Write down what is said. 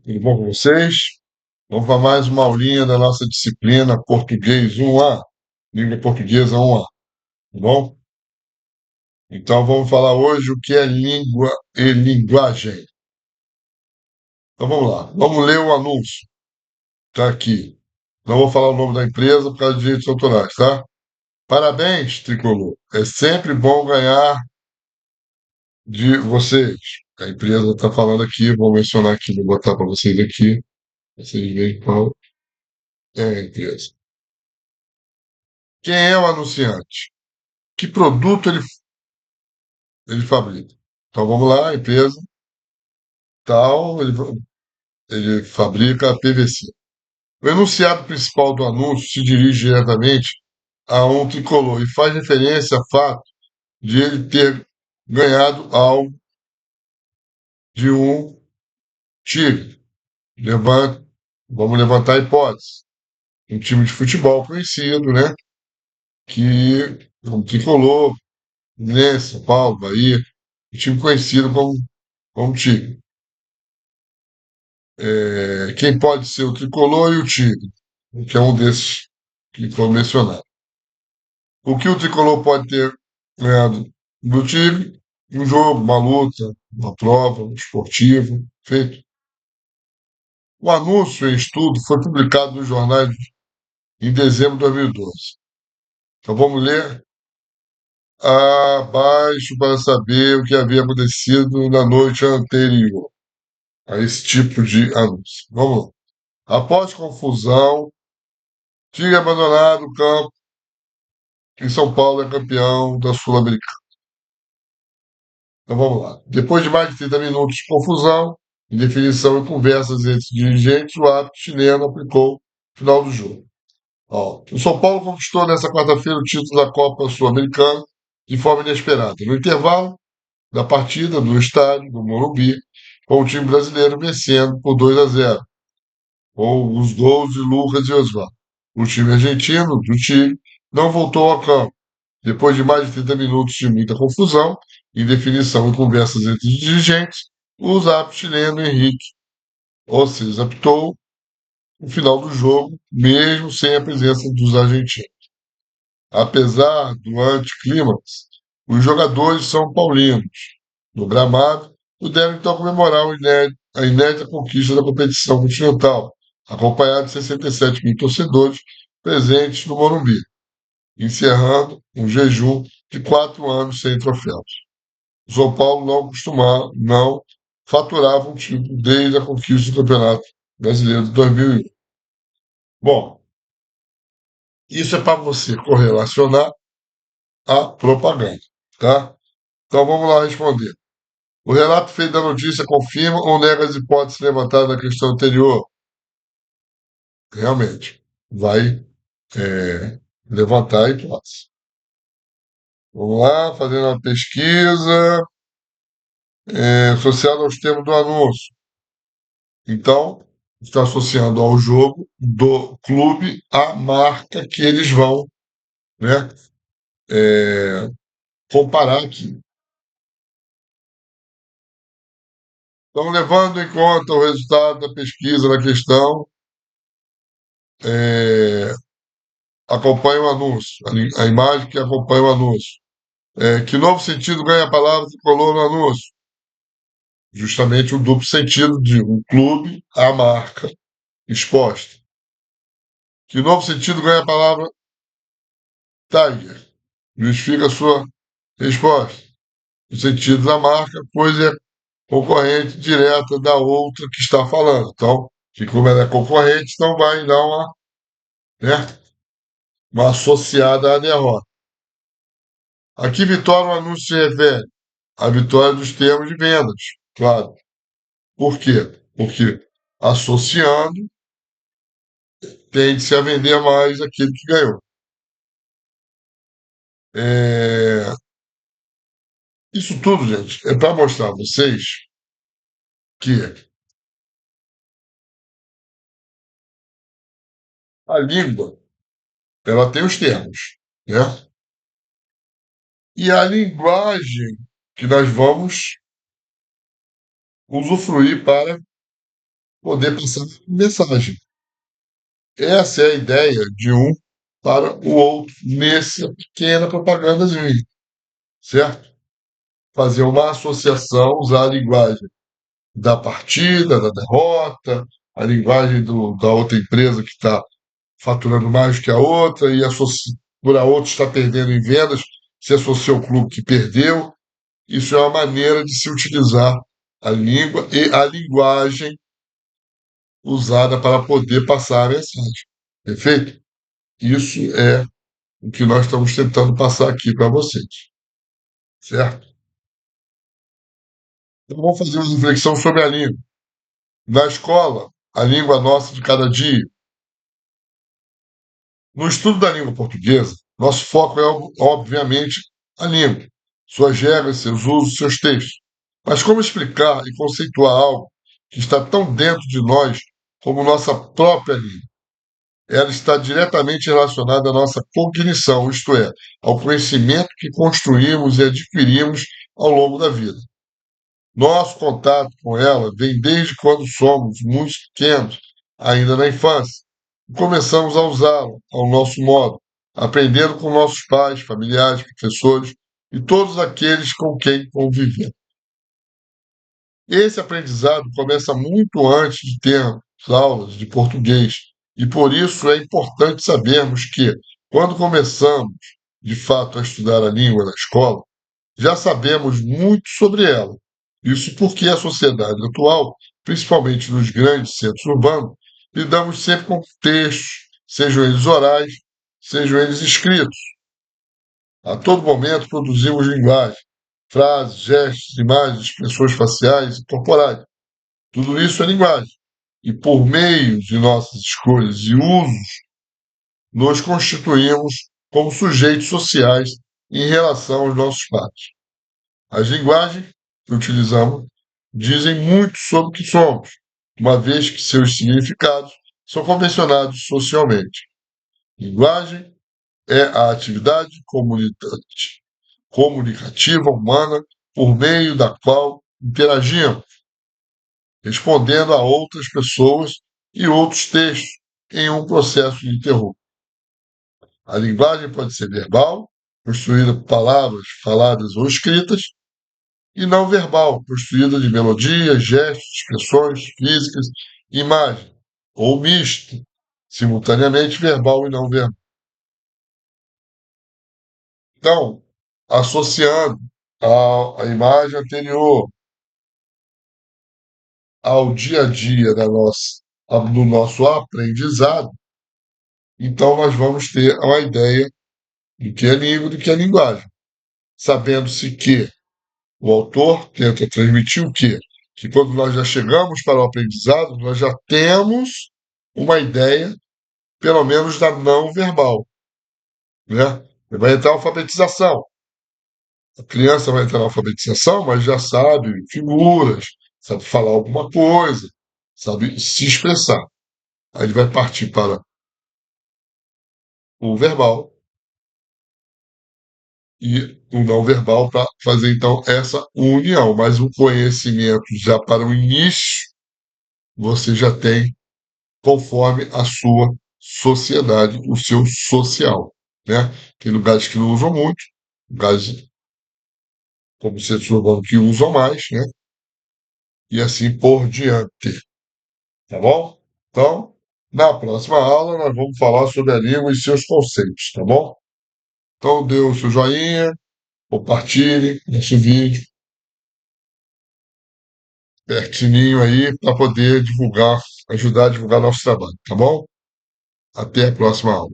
Tudo bom com vocês? Vamos para mais uma aulinha da nossa disciplina Português 1A, Língua Portuguesa 1A, tá bom? Então vamos falar hoje o que é língua e linguagem. Então vamos lá, vamos ler o anúncio. Está aqui. Não vou falar o nome da empresa por causa de direitos autorais, tá? Parabéns, Tricolor. É sempre bom ganhar de vocês. A empresa está falando aqui, vou mencionar aqui, vou botar para vocês aqui. Vocês veem qual é a empresa. Quem é o anunciante? Que produto ele fabrica? Então vamos lá, a empresa tal, ele fabrica a PVC. O enunciado principal do anúncio se dirige diretamente a um tricolor e faz referência ao fato de ele ter ganhado algo de um time. Levanta, vamos levantar a hipótese. Um time de futebol conhecido, né? Que é um tricolor, né? São Paulo, Bahia, um time conhecido como time. Quem pode ser o tricolor e o tigre, que é um desses que foram mencionados. O que o tricolor pode ter ganhado do tigre? Um jogo, uma luta, uma prova, um esportivo, feito. O anúncio em estudo foi publicado nos jornais em dezembro de 2012. Então vamos ler abaixo para saber o que havia acontecido na noite anterior a esse tipo de anúncio. Vamos lá. Após confusão, Tigre abandonado o campo em São Paulo é campeão da Sul-Americana. Então vamos lá. Depois de mais de 30 minutos de confusão, indefinição e conversas entre dirigentes, o árbitro chileno aplicou o final do jogo. Ó, o São Paulo conquistou nesta quarta-feira o título da Copa Sul-Americana de forma inesperada. No intervalo da partida do estádio do Morumbi, com o time brasileiro vencendo por 2-0, com os gols de Lucas e Osvaldo. O time argentino, do Chile, não voltou ao campo depois de mais de 30 minutos de muita confusão, indefinição e conversas entre os dirigentes, o árbitro chileno Henrique Osses apitou o final do jogo, mesmo sem a presença dos argentinos. Apesar do anticlímax, os jogadores são paulinos. No gramado, puderam então comemorar a inédita conquista da competição continental, acompanhado de 67 mil torcedores presentes no Morumbi, encerrando um jejum de 4 anos sem troféus. O São Paulo não faturava um título desde a conquista do Campeonato Brasileiro de 2001. Bom, isso é para você correlacionar a propaganda, tá? Então vamos lá responder. O relato feito da notícia confirma ou nega as hipóteses levantadas na questão anterior? Realmente, vai levantar a hipótese. Vamos lá, fazendo uma pesquisa associada aos termos do anúncio. Então, está associando ao jogo do clube a marca que eles vão, né, é, comparar aqui. Então, levando em conta o resultado da pesquisa na questão, é, acompanha o anúncio, a imagem que acompanha o anúncio. Que novo sentido ganha a palavra tricolor no anúncio? Justamente o duplo sentido de um clube à marca exposta. Que novo sentido ganha a palavra Tiger? Justifica a sua resposta. O sentido da marca, pois é concorrente direta da outra que está falando. Então, que como ela é concorrente, então vai dar né, uma associada à derrota. A que vitória o anúncio se refere? A vitória dos termos de vendas, claro. Por quê? Porque associando tende-se a vender mais aquele que ganhou. É, Isso tudo, gente, é para mostrar a vocês que a língua, ela tem os termos, né? E a linguagem que nós vamos usufruir para poder passar mensagem. Essa é a ideia de um para o outro nessa pequena propagandazinha, certo? Fazer uma associação, usar a linguagem da partida, da derrota, a linguagem da outra empresa que está faturando mais que a outra e por a outra está perdendo em vendas, se associou ao clube que perdeu. Isso é uma maneira de se utilizar a língua e a linguagem usada para poder passar a mensagem. Perfeito? Isso é o que nós estamos tentando passar aqui para vocês, certo? Então vamos fazer uma reflexão sobre a língua. Na escola, a língua nossa de cada dia. No estudo da língua portuguesa, nosso foco é, obviamente, a língua, suas regras, seus usos, seus textos. Mas como explicar e conceituar algo que está tão dentro de nós como nossa própria língua? Ela está diretamente relacionada à nossa cognição, isto é, ao conhecimento que construímos e adquirimos ao longo da vida. Nosso contato com ela vem desde quando somos muito pequenos, ainda na infância, e começamos a usá-la ao nosso modo, aprendendo com nossos pais, familiares, professores e todos aqueles com quem convivemos. Esse aprendizado começa muito antes de termos aulas de português, e por isso é importante sabermos que, quando começamos de fato a estudar a língua na escola, já sabemos muito sobre ela. Isso porque a sociedade atual, principalmente nos grandes centros urbanos, lidamos sempre com textos, sejam eles orais, sejam eles escritos. A todo momento produzimos linguagem, frases, gestos, imagens, expressões faciais e corporais. Tudo isso é linguagem. E por meio de nossas escolhas e usos, nos constituímos como sujeitos sociais em relação aos nossos pares. As linguagens que utilizamos dizem muito sobre o que somos, uma vez que seus significados são convencionados socialmente. Linguagem é a atividade comunicativa humana por meio da qual interagimos, respondendo a outras pessoas e outros textos em um processo de interrupto. A linguagem pode ser verbal, construída por palavras faladas ou escritas, e não verbal, construída de melodias, gestos, expressões físicas, imagem, ou misto, simultaneamente verbal e não verbal. Então, associando a imagem anterior ao dia a dia do nosso aprendizado, então nós vamos ter uma ideia do que é língua e do que é linguagem, sabendo-se que o autor tenta transmitir o quê? Que quando nós já chegamos para o aprendizado, nós já temos uma ideia, pelo menos, da não verbal, né? Vai entrar a alfabetização. A criança vai entrar na alfabetização, mas já sabe figuras, sabe falar alguma coisa, sabe se expressar. Aí ele vai partir para o verbal e o não verbal para fazer então essa união. Mas o conhecimento já para o início você já tem conforme a sua sociedade, o seu social, né? Tem lugares que não usam muito, lugares como o centro urbano que usam mais, né? E assim por diante, tá bom? Então, na próxima aula nós vamos falar sobre a língua e seus conceitos, tá bom? Então, dê o seu joinha, compartilhe esse vídeo, aperte o sininho aí para poder divulgar, ajudar a divulgar nosso trabalho, tá bom? Até a próxima aula.